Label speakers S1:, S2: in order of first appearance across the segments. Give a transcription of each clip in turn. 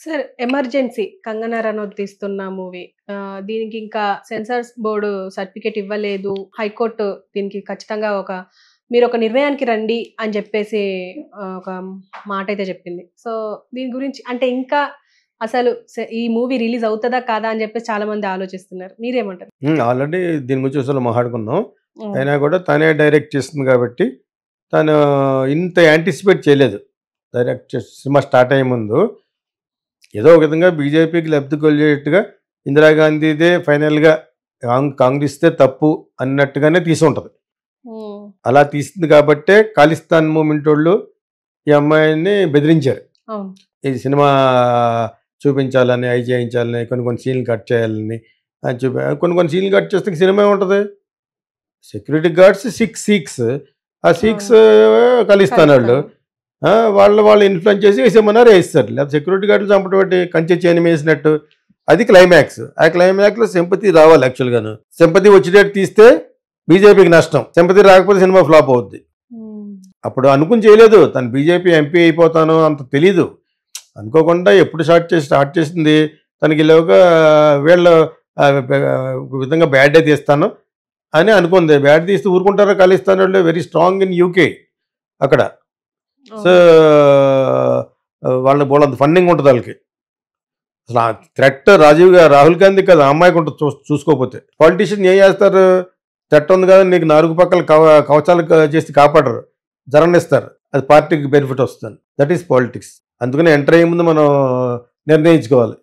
S1: Sir 'emergency' Kangana Ranaut తీస్తున్న movie. దీనికి ఇంకా సెన్సార్ బోర్డ్ సర్టిఫికేట్ ఇవ్వలేదు. హైకోర్టు దీనికి ఖచ్చితంగా మీరొక నిర్ణయానికి రండి అని చెప్పేసి ఒక మాటైతే చెప్పింది. సో, దీని గురించి అంటే ఇంకా అసలు ఈ మూవీ రిలీజ్ అవుతదా? కాదా? అని చెప్పేసి చాలా మంది ఆలోచిస్తున్నారు. మీరేమంటారు?
S2: ఆల్రెడీ దీని గురించి అసలు మాట్లాడుకున్నాం.
S1: హ్మ్.
S2: అయినా కూడా తనే డైరెక్ట్ చేస్తుంది కాబట్టి తను ఇంత యాంటిసిపేట్ చేయలేదు. సినిమా స్టార్ట్ అయ్యే ముందు ఏదో ఒక విధంగా బీజేపీకి లబ్ధి కొలిగేట్టుగా ఇందిరాగాంధీదే ఫైనల్‌గా కాంగ్రెస్‌దే తప్పు అన్నట్టుగానే తీసుంటది.
S1: హ్మ్.
S2: అలా తీసింది కాబట్టే ఖాళిస్తాన్ మూవ్‌మెంటోళ్ళు ఈ అమ్మాయిని బెదిరించారు.
S1: అవును.
S2: ఈ సినిమా చూపించాలని, అయి చేయించాలని, కొన్ని సీన్‌లు కట్ చేయాలని కొన్ని సీన్‌లు కట్ చేస్తే ఇంక సినిమా ఏముంటది? Security guards 6 seeks. ఆ 6 ఖాళిస్తానోళ్ళు. వాళ్ళు ఇన్‌ఫ్లుయెన్స్ చేసి ఏసేయమన్నారు ఏసేశారు. లేకపోతే సెక్యూరిటీ గార్డ్‌లు చంపడం ఏంటి? కంచె చైనమేసినట్టు. అది క్లైమాక్స్. ఆ క్లైమాక్స్‌లో సింపతి రావాలి యాక్చువల్‌గాను. సింపతి వచ్చేటట్టు తీస్తే బీజేపీకి నష్టం. సింపతి రాకపోతే సినిమా ఫ్లాప్ అవుద్ది. అప్పుడు అనుకుని చేయలేదు. తను బీజేపీ ఎంపీ అయిపోతాను అంత తెలీదు. అనుకోకుండా ఎప్పుడు స్టార్ట్ చేసింది తనకి ఈలోగా వీళ్ళు ఒక విధంగా బ్యాడే తీస్తాను అని అనుకుంది. బ్యాడ్ తీస్తే ఊరుకుంటారో ఖాళిస్తానోళ్ళు వెరీ స్ట్రాంగ్ ఇన్ యూకే అక్కడ. సో, వాళ్ళ బోలెడంత ఫండింగ్ ఉంటుంది వాళ్ళకి. అసలు ఆ థ్రెట్ రాహుల్ గాంధీ కదా అమ్మాయికి ఉంటుంది చూసుకోకపోతే. పాలిటీషియన్ ఏం చేస్తారు? థ్రెట్ ఉంది కదా నీకు 4 పక్కల కవచాలు చేసి కాపాడరు, జరగనిస్తారు. అది పార్టీకి బెనిఫిట్ వస్తుంది. That is politics. అందుకని ఎంటర్ అయ్యే ముందు మనం నిర్ణయించుకోవాలి.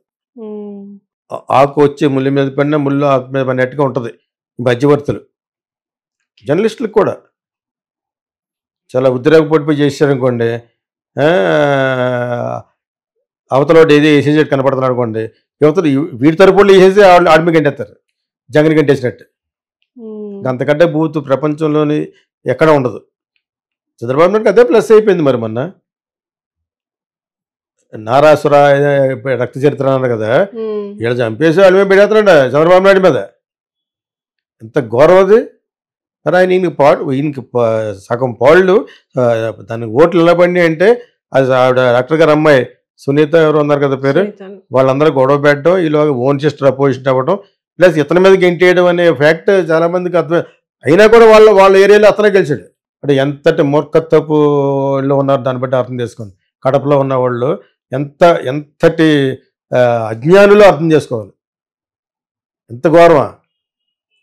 S2: ఆకు వచ్చి ముళ్ళు మీద పడినా ముళ్ళు ఆకు మీద పడినట్టుగా ఉంటుంది మధ్యవర్తులు. జర్నలిస్టులకు కూడా చాలా ఉద్రేకపడిపోయి చేశారనుకోండి, అవతలోడు ఏది వేసేసేట్టు కనపడుతున్నాడు అనుకోండి, యువతలు వీడి తరపుళ్ళు వేసేసి ఆడిమి గంటేస్తారు జగన్ గంటేసినట్టు. అంతకంటే బూత్ ప్రపంచంలోని ఎక్కడ ఉండదు. చంద్రబాబు నాయుడుకి అదే ప్లస్ అయిపోయింది. మరి మొన్న నారాసుర రక్త చరిత్ర అన్నారు కదా, వీళ్ళు చంపేసి వాళ్ళ మీద పెడేస్తున్నాడు చంద్రబాబు నాయుడు మీద. ఎంత ఘోరం అది. మరి ఆయన ఈయనకి సగం పాళ్ళు దానికి ఓట్లు ఎలా పడినాయి అంటే అది ఆవిడ డాక్టర్ గారు అమ్మాయి సునీత ఎవరు ఉన్నారు కదా పేరు, వాళ్ళందరూ గొడవ పెట్టడం, ఈలోగా ఓన్ సిస్టర్ అపోజిషన్ అవ్వడం, ప్లస్ ఇతని మీద గెంటేయడం అనే ఫ్యాక్ట్ చాలా మందికి అర్థం. అయినా కూడా వాళ్ళ ఏరియాలో అతనే గెలిచాడు. అంటే ఎంతటి మూర్ఖత్వపు వాళ్ళు ఉన్నారు దాన్ని బట్టి అర్థం చేసుకోండి. కడపలో ఉన్న వాళ్ళు ఎంతటి అజ్ఞానులో అర్థం చేసుకోవాలి. ఎంత ఘోరమా.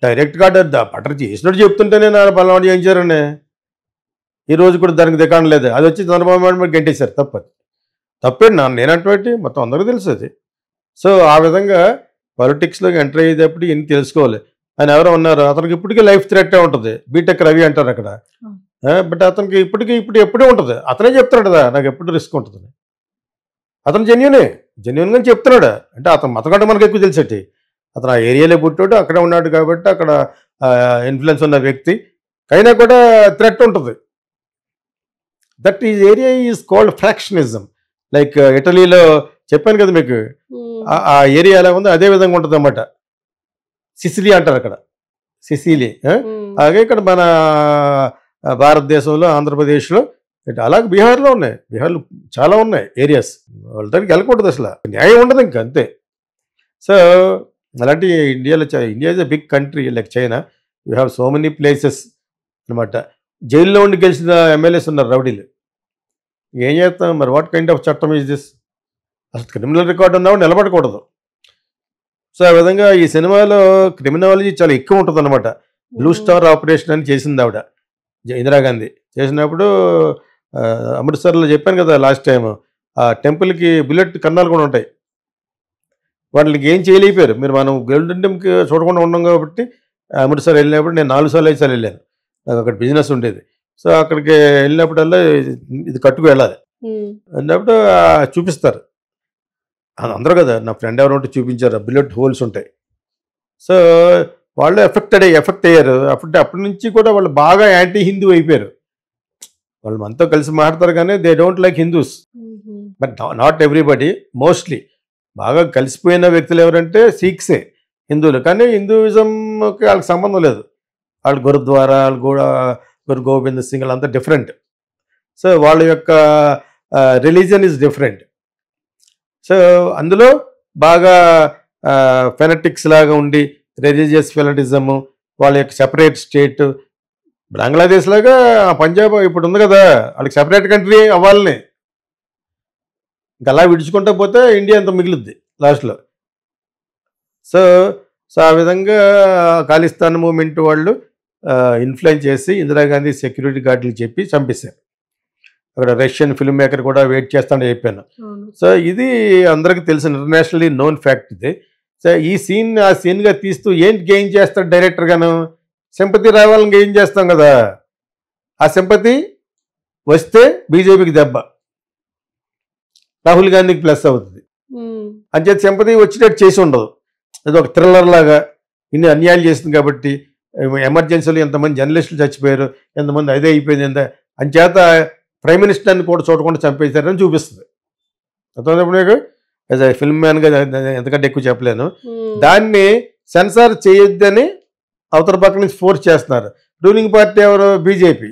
S2: డైరెక్ట్గా బటర్ చేసినట్టు చెప్తుంటేనే నా పలానా చేయించారండి. ఈరోజు కూడా దానికి దికాణం లేదు. అది వచ్చి చంద్రబాబు నాయుడు గెంటేశారు. తప్పేంటి నేనంటే మొత్తం అందరికీ తెలుసు అది. సో ఆ విధంగా పాలిటిక్స్లోకి ఎంటర్ అయ్యేటప్పుడు ఇన్ని తెలుసుకోవాలి. ఆయన ఎవరో ఉన్నారు, అతనికి ఇప్పటికీ లైఫ్ థ్రెట్ ఉంటుంది. బీటెక్ రవి అంటారు అక్కడ. బట్ అతనికి ఎప్పుడే ఉంటుంది. అతనే చెప్తున్నాడు కదా నాకు ఎప్పుడు రిస్క్ ఉంటుంది. అతను జెన్యున్గా చెప్తున్నాడు. అంటే అతను మతకంటే మనకు ఎక్కువ తెలిసేటి. అతను ఆ ఏరియాలో పుట్టాడు, అక్కడే ఉన్నాడు కాబట్టి అక్కడ ఇన్ఫ్లుయెన్స్ ఉన్న వ్యక్తి. అయినా కూడా థ్రెట్ ఉంటుంది. That is area is called factionism. Like ఇటలీలో చెప్పాను కదా మీకు, ఆ ఏరియా ఎలా ఉందో అదే విధంగా ఉంటుంది అన్నమాట. సిసిలీ అంటారు అక్కడ, సిసిలీ. అలాగే ఇక్కడ మన భారతదేశంలో ఆంధ్రప్రదేశ్లో అలాగే బీహార్లో ఉన్నాయి. బీహార్లో చాలా ఉన్నాయి ఏరియాస్. వాళ్ళ దగ్గరికి వెళ్ళకూడదు, అసలు న్యాయం ఉండదు ఇంకా, అంతే. సో అలాంటి India is a big country like China. You have so many places అనమాట. జైల్లో ఉండి గెలిచిన ఎమ్మెల్యేస్ ఉన్నారు రౌడీలు. ఏం చేస్తాం మరి? వాట్ కైండ్ ఆఫ్ చట్టం ఈజ్ దిస్? అసలు క్రిమినల్ రికార్డు ఉన్నవాడు నిలబడకూడదు. సో ఆ విధంగా ఈ సినిమాలో క్రిమినాలజీ చాలా ఎక్కువ ఉంటుంది అనమాట. బ్లూ స్టార్ ఆపరేషన్ అని చేసింది ఆవిడ ఇందిరాగాంధీ. చేసినప్పుడు అమృత్సర్లో చెప్పాను కదా లాస్ట్ టైం, ఆ టెంపుల్కి బుల్లెట్ కన్నాలు కూడా ఉంటాయి. వాళ్ళకి ఏం చేయలేకపోయారు. మనం గోల్డెన్ టెంపుల్కి చూడకుండా ఉన్నాం కాబట్టి అమృత్సర్ వెళ్ళినప్పుడు నేను 4 సార్లు 5 సార్లు వెళ్ళాను. నాకు అక్కడ బిజినెస్ ఉండేది. సో అక్కడికి వెళ్ళినప్పుడల్లా ఇది కట్టుకు వెళ్ళాలి. వెళ్ళినప్పుడు చూపిస్తారు అందరూ కదా. నా ఫ్రెండ్ ఎవరు ఉంటే చూపించారు, బుల్లెట్ హోల్స్ ఉంటాయి. సో వాళ్ళు ఎఫెక్ట్ అయ్యారు. అప్పటి నుంచి కూడా వాళ్ళు బాగా యాంటీ హిందూ అయిపోయారు. వాళ్ళు మనతో కలిసి మాట్లాడతారు కానీ they don't like Hindus. But not everybody, mostly. బాగా కలిసిపోయిన వ్యక్తులు ఎవరంటే సిక్సే, హిందువులు. కానీ హిందూయిజంకి వాళ్ళకి సంబంధం లేదు. వాళ్ళు గురుద్వారా, వాళ్ళు కూడా గురు గోవింద్ సింగ్ అంతా డిఫరెంట్. సో వాళ్ళ యొక్క రిలీజన్ ఈజ్ డిఫరెంట్. సో అందులో బాగా ఫెనటిక్స్ లాగా ఉండి రిలీజియస్ ఫెనటిజము, వాళ్ళ యొక్క సెపరేట్ స్టేట్, బంగ్లాదేశ్ లాగా పంజాబ్ ఇప్పుడు ఉంది కదా, వాళ్ళకి సెపరేట్ కంట్రీ అవ్వాలని. ఇంకా అలా విడుచుకుంటా పోతే ఇండియా అంత మిగులుద్ది లాస్ట్లో. సో సో ఆ విధంగా ఖాళిస్తాన్ మూమెంట్ వాళ్ళు ఇన్ఫ్లుయెన్స్ చేసి ఇందిరాగాంధీ సెక్యూరిటీ గార్డులు చెప్పి చంపేశారు. అక్కడ రష్యన్ ఫిల్మ్ మేకర్ కూడా వెయిట్ చేస్తానని చెప్పాను. సో ఇది అందరికీ తెలిసిన ఇంటర్నేషనల్లీ నోన్ ఫ్యాక్ట్ ఇది. సో ఈ సీన్ ఆ సీన్గా తీస్తూ ఏంటి గెయిన్ చేస్తాడు డైరెక్టర్ గాను? సింపతి రావాలని గెయిన్ చేస్తాం కదా. ఆ సింపతి వస్తే బీజేపీకి దెబ్బ, రాహుల్ గాంధీకి ప్లస్ అవుతుంది. అంచేత సింపతి వచ్చేటట్టు చేసి ఉండదు. అది ఒక థ్రిల్లర్ లాగా ఇన్ని అన్యాయాలు చేస్తుంది కాబట్టి, ఎమర్జెన్సీలో ఎంతమంది జర్నలిస్టులు చచ్చిపోయారు, ఎంతమంది అదే అయిపోయింది, ఎంత అంచేత ప్రైమ్ మినిస్టర్ని కూడా చూడకుండా చంపేశారని చూపిస్తుంది. అర్థమైనప్పుడు నీకు యాజ్ ఎ ఫిల్మ్ మ్యాన్గా ఎంతకంటే ఎక్కువ చెప్పలేను. దాన్ని సెన్సార్ చేయొద్దని అవతల పక్క నుంచి ఫోర్స్ చేస్తున్నారు. రూలింగ్ పార్టీ ఎవరు? బీజేపీ.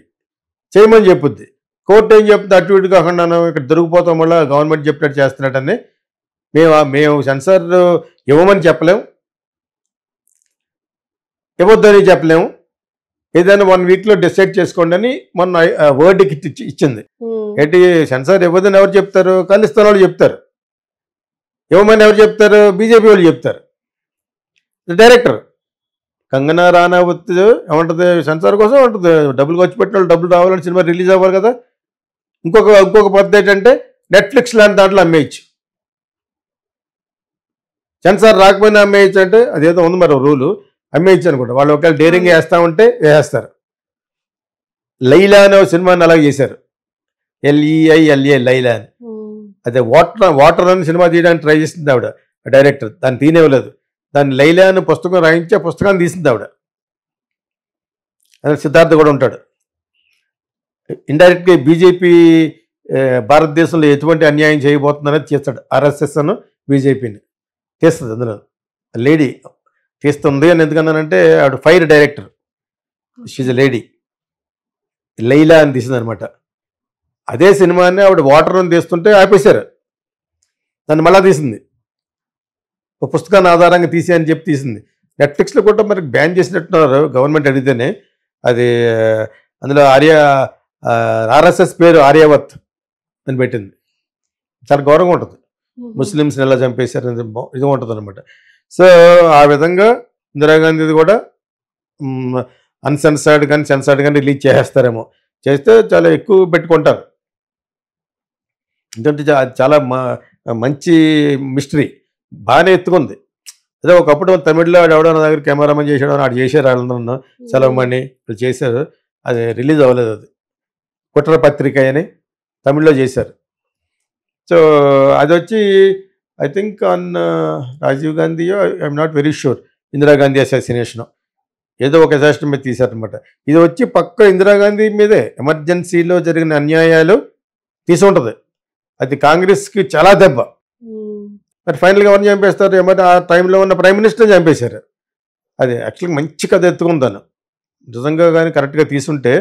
S2: చేయమని చెప్పుద్ది. కోర్టు ఏం చెప్తుంది? అటు ఇటు కాకుండా ఇక్కడ దొరికిపోతాం వల్ల గవర్నమెంట్ చెప్పినట్టు చేస్తున్నట్టని. మేము సెన్సార్ ఇవ్వమని చెప్పలేము, ఇవ్వద్దని చెప్పలేము, ఏదైనా 1 వీక్లో డిసైడ్ చేసుకోండి అని మొన్న వర్డ్కి ఇచ్చింది. ఏంటి సెన్సార్ ఇవ్వదని ఎవరు చెప్తారు? ఖాళిస్తాన్ వాళ్ళు చెప్తారు. ఇవ్వమని ఎవరు చెప్తారు? బీజేపీ వాళ్ళు చెప్తారు. డైరెక్టర్ కంగనా రానవత్ ఏమంటుంది? సెన్సార్ కోసం ఉంటుంది, డబ్బులు ఖర్చు పెట్టిన వాళ్ళు డబ్బులు రావాలని సినిమా రిలీజ్ అవ్వాలి కదా. ఇంకొక పద్ధతి ఏంటంటే నెట్ఫ్లిక్స్ లాంటి దాంట్లో అమ్మేయచ్చు. సెన్సార్ రాకపోయినా అమ్మేయచ్చు అంటే అదేదో ఉంది మరి రూలు, అమ్మేయచ్చు అనుకుంటా. వాళ్ళు ఒకవేళ డేరింగ్ వేస్తా ఉంటే వేస్తారు. లైలా అనే సినిమాని అలాగే చేశారు, LEILA లైలా అని. అదే వాటర్ అని సినిమా తీయడానికి ట్రై చేసింది ఆవిడ డైరెక్టర్, దాన్ని తీనేవ్వలేదు. దాన్ని లైలా అని పుస్తకం రాయించే పుస్తకాన్ని తీసింది ఆవిడ. అదే సిద్ధార్థ కూడా ఉంటాడు. ఇండైరెక్ట్గా బీజేపీ భారతదేశంలో ఎటువంటి అన్యాయం చేయబోతుందనేది చేస్తాడు. RSS అను బీజేపీని తీస్తుంది. అందులో లేడీ తీస్తుంది అని ఎందుకన్నానంటే ఆవిడ fire director, she's a lady, Laila అని తీసింది అనమాట. అదే సినిమాని ఆవిడ వాటర్ అని తీస్తుంటే ఆపేశారు, దాన్ని మళ్ళా తీసింది. ఒక పుస్తకాన్ని ఆధారంగా తీసి అని చెప్పి తీసింది. నెట్ఫ్లిక్స్లో కూడా మరి బ్యాన్ చేసినట్టున్నారు గవర్నమెంట్ అడిగితేనే. అది అందులో RSS పేరు ఆర్యావత్ అని పెట్టింది. చాలా గౌరవంగా ఉంటుంది. ముస్లిమ్స్ని ఎలా చంపేశారు ఇది ఉంటుంది అనమాట. సో ఆ విధంగా ఇందిరాగాంధీది కూడా అన్సెన్సర్డ్ కానీ సెన్సర్డ్ కానీ రిలీజ్ చేసేస్తారేమో. చేస్తే చాలా ఎక్కువ పెట్టుకుంటారు. ఎందుకంటే చాలా మంచి మిస్టరీ, బాగానే ఎత్తుకుంది. అదే ఒకప్పుడు తమిళ్లో ఎవడో నా దగ్గర కెమెరామెన్ చేసాడో ఆడు చేశారు, వాళ్ళందరూ సెలవుమణి వాళ్ళు చేశారు. అది రిలీజ్ అవ్వలేదు. అది కుట్ర పత్రిక అని తమిళ్లో చేశారు. సో అది వచ్చి I think on Rajiv గాంధీయో, I'm not very sure, Indira Gandhi అసాసినేషను ఏదో ఒక అసాసినేషన్ మీద తీశారనమాట. ఇది వచ్చి పక్క ఇందిరాగాంధీ మీదే ఎమర్జెన్సీలో జరిగిన అన్యాయాలు తీసుంటుంది. అది కాంగ్రెస్కి చాలా దెబ్బ. మరి ఫైనల్గా ఎవరిని చంపేస్తారు? ఆ టైంలో ఉన్న ప్రైమ్ మినిస్టర్ చంపేశారు. అది యాక్చువల్గా మంచి కథ ఎత్తుకుందాను నిజంగా, కానీ కరెక్ట్గా తీసుంటే.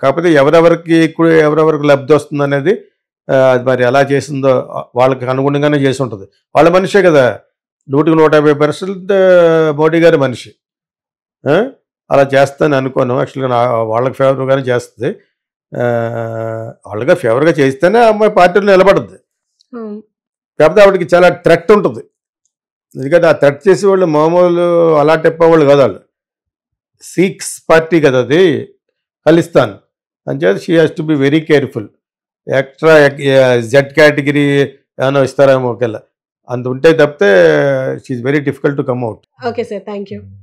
S2: కాకపోతే ఎవరెవరికి లబ్ధి వస్తుంది అనేది అది మరి ఎలా చేసిందో వాళ్ళకి అనుగుణంగానే చేసి ఉంటుంది. వాళ్ళ మనిషే కదా, 100% మోడీ గారి మనిషి. అలా చేస్తాను అనుకోను. యాక్చువల్గా వాళ్ళకి ఫేవర్గానే చేస్తుంది. వాళ్ళగా ఫేవర్గా చేస్తేనే అమ్మాయి పార్టీలో నిలబడుద్ది. కాకపోతే ఆవిడకి చాలా థ్రెట్ ఉంటుంది. ఎందుకంటే ఆ థ్రెట్ చేసే వాళ్ళు మామూలు అలా చెప్పేవాళ్ళు కదా. వాళ్ళు సిక్స్ పార్టీ కదా అది, ఖలిస్తాన్. అంచేత she has to be very careful. Extra Z category ఏమైనా ఇస్తారేమో ఒకవేళ అంత ఉంటే తప్పితే she is very difficult to come out.
S1: Okay sir, thank you.